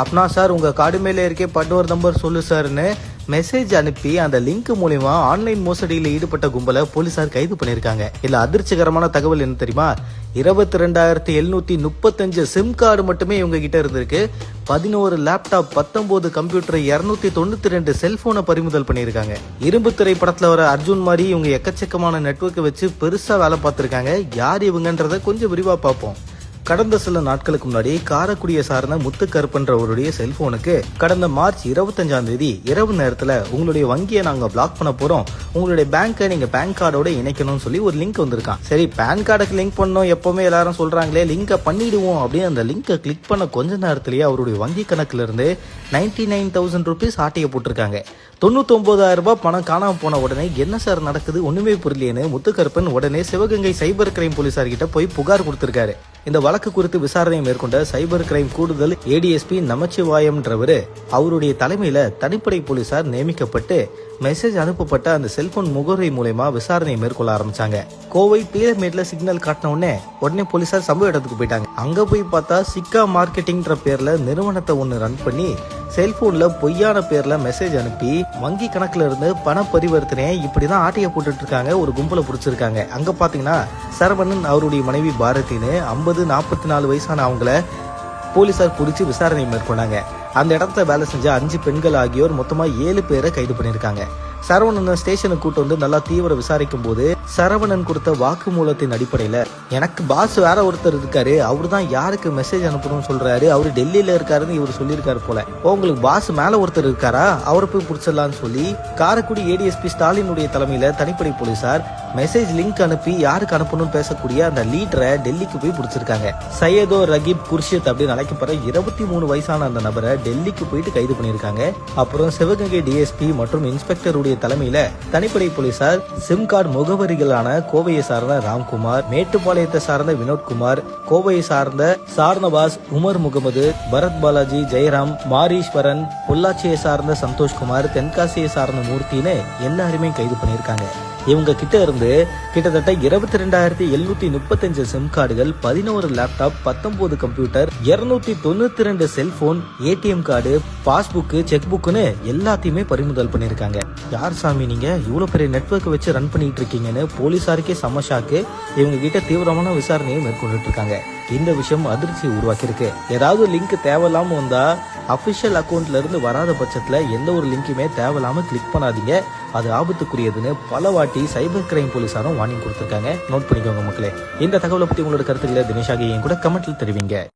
அப்பனா சார் உங்க கார்டு மேல இருக்கே பட்டோர் நம்பர் சொல்லு சார்னு மெசேஜ் அனுப்பி அந்த லிங்க் மூலமா ஆன்லைன் மோசடியில் ஈடுபட்ட கும்பலை போலீசார் கைது பண்ணிருக்காங்க. இல்ல அதிர்ச்சிகரமான தகவல் என்ன தெரியுமா? 22,735 சிம் கார்டு மட்டுமே இவங்க கிட்ட இருந்திருக்கு. 11 லேப்டாப், 19 கம்ப்யூட்டர், 292 செல்போனை பறிமுதல் பண்ணிருக்காங்க. இரும்பு திரைப்படத்துல வர அர்ஜுன் மாதிரி இவங்க எக்கச்சக்கமான நெட்வொர்க்கை வச்சு பெருசா வேலை பார்த்திருக்காங்க. யார் இவங்கன்றத கொஞ்சம் விரிவா பார்ப்போம். கடந்த சில நாட்களுக்கு முன்னாடி காரைக்குடியை சார்ந்த முத்துக்கருப்பன்றவருடைய செல்போனுக்கு கடந்த மார்ச் 25ஆம் தேதி இரவு நேரத்துல உங்களுடைய வங்கியை நாங்க பிளாக் பண்ண போறோம், உங்களுடைய பேங்கை நீங்க பேன் கார்டோட இணைக்கணும்னு சொல்லி ஒரு லிங்க் வந்திருக்கான். சரி, பேன் கார்டுக்கு லிங்க் பண்ணோம், எப்பவுமே எல்லாரும் சொல்றாங்களே லிங்கை பண்ணிடுவோம் அப்படின்னு அந்த லிங்கை கிளிக் பண்ண கொஞ்ச நேரத்திலேயே அவருடைய வங்கி கணக்குல இருந்து 99,000 ருபீஸ் ஆட்டையை போட்டிருக்காங்க. 99,000 ரூபாய் பணம் காணாம போன உடனே என்ன சார் நடக்குது ஒண்ணுமே புரியலையேன்னு முத்துக்கருப்பன் உடனே சிவகங்கை சைபர் கிரைம் போலீசார் கிட்ட போய் புகார் கொடுத்திருக்காரு. இந்த வழக்கு குறித்து விசாரணை மேற்கொண்ட சைபர் கிரைம் கூடுதல் ADSP நமச்சிவாயம்ன்றவரு அவருடைய தலைமையில தனிப்படை போலீசார் நியமிக்கப்பட்டு மெசேஜ் அனுப்பப்பட்ட அந்த செல்போன் முகவரி மூலமா விசாரணை மேற்கொள்ள ஆரம்பிச்சாங்க. கோவை பீலமேட்ல சிக்னல் காட்டின உடனே போலீசார் சம்பவ இடத்துக்கு போயிட்டாங்க. அங்க போய் பார்த்தா சிக்கா மார்க்கெட்டிங்ன்ற பேர்ல நிறுவனத்தை ஒன்னு ரன் பண்ணி செல்போன்ல பொய்யான பேர்ல மெசேஜ் அனுப்பி வங்கி கணக்குல இருந்து பண பரிவர்த்தனையை இப்படிதான் ஆட்டைய போட்டுட்டு இருக்காங்க. ஒரு கும்பலை பிடிச்சிருக்காங்க. அங்க பாத்தீங்கன்னா சரவணன் அவருடைய மனைவி பாரதின்னு 50-44 வயசான அவங்கள போலீசார் பிடிச்சி விசாரணை மேற்கொண்டாங்க. அந்த இடத்துல வேலை செஞ்ச 5 பெண்கள் ஆகியோர் மொத்தமா 7 பேரை கைது பண்ணிருக்காங்க. சரவணன் ஸ்டேஷனுக்கு கூட்டு வந்து நல்லா தீவிர விசாரிக்கும் போது சரவணன் கொடுத்த வாக்குமூலத்தின் அடிப்படையில எனக்கு பாஸ் வேற ஒருத்தர் இருக்காரு, அவரு தான் யாருக்கு மெசேஜ் அனுப்பணும்னு சொல்றாரு, அவரு டெல்லியில இருக்காருன்னு இவர் சொல்லியிருக்காரு போல, உங்களுக்கு பாஸ் மேல ஒருத்தர் இருக்காரா, அவரை போய் பிடிச்சிடலான்னு சொல்லி காரைக்குடி ADSP ஸ்டாலினுடைய தலைமையில தனிப்படை போலீசார் மெசேஜ் லிங்க் அனுப்பி யாருக்கு அனுப்பணும்னு பேசக்கூடிய அந்த லீடரை டெல்லிக்கு போய் பிடிச்சிருக்காங்க. சையதோ ரகீப் குர்ஷித் அப்படின்னு அழைக்கப்படுற 23 வயசான அந்த நபரை டெல்லிக்கு போயிட்டு கைது பண்ணிருக்காங்க. அப்புறம் சிவகங்கை DSP மற்றும் இன்ஸ்பெக்டருடைய தலைமையில தனிப்படை போலீசார் சிம் கார்டு முகவரிகளான கோவையை சார்ந்த ராம்குமார், மேட்டுப்பாளையத்தை சார்ந்த வினோத்குமார், கோவையை சார்ந்த சார்னவாஸ், உமர் முகமது, பரத் பாலாஜி, ஜெயராம், மாரீஸ்வரன், பொள்ளாச்சியை சார்ந்த சந்தோஷ்குமார், தென்காசியை சார்ந்த மூர்த்தின்னு எல்லாருமே கைது பண்ணிருக்காங்க. இவங்க கிட்ட இருந்து கிட்டத்தட்ட 22,735 சிம் கார்டுகள், 11 laptop, 19 computer, 292 cellphone, ATM card, passbook, cheque புக்னு எல்லாத்தையுமே பறிமுதல் பண்ணிருக்காங்க. யார் சாமி நீங்க இவ்வளவு பெரிய நெட்வொர்க் வச்சு ரன் பண்ணிட்டு இருக்கீங்கன்னு போலீசாருக்கே சமஷாக்கு. இவங்க கிட்ட தீவிரமான விசாரணையை மேற்கொண்டுட்டு இருக்காங்க. இந்த விஷயம் அதிர்ச்சியை உருவாக்கியிருக்கு. ஏதாவது லிங்க் தேவையில்லாம வந்தா அபிஷியல் அக்கௌண்ட்ல இருந்து வராத பட்சத்துல எந்த ஒரு லிங்க்குமே தேவையில்லாம கிளிக் பண்ணாதீங்க, அது ஆபத்துக்குரியதுன்னு பல வாட்டி சைபர் கிரைம் போலீசாரும் வார்னிங் கொடுத்திருக்காங்க. நோட் பண்ணிக்கோங்க மக்களே. இந்த தகவலை பத்தி உங்களோட கருத்துக்களை தினேஷாகி என் கூட கமெண்ட்ல தெரிவிங்க.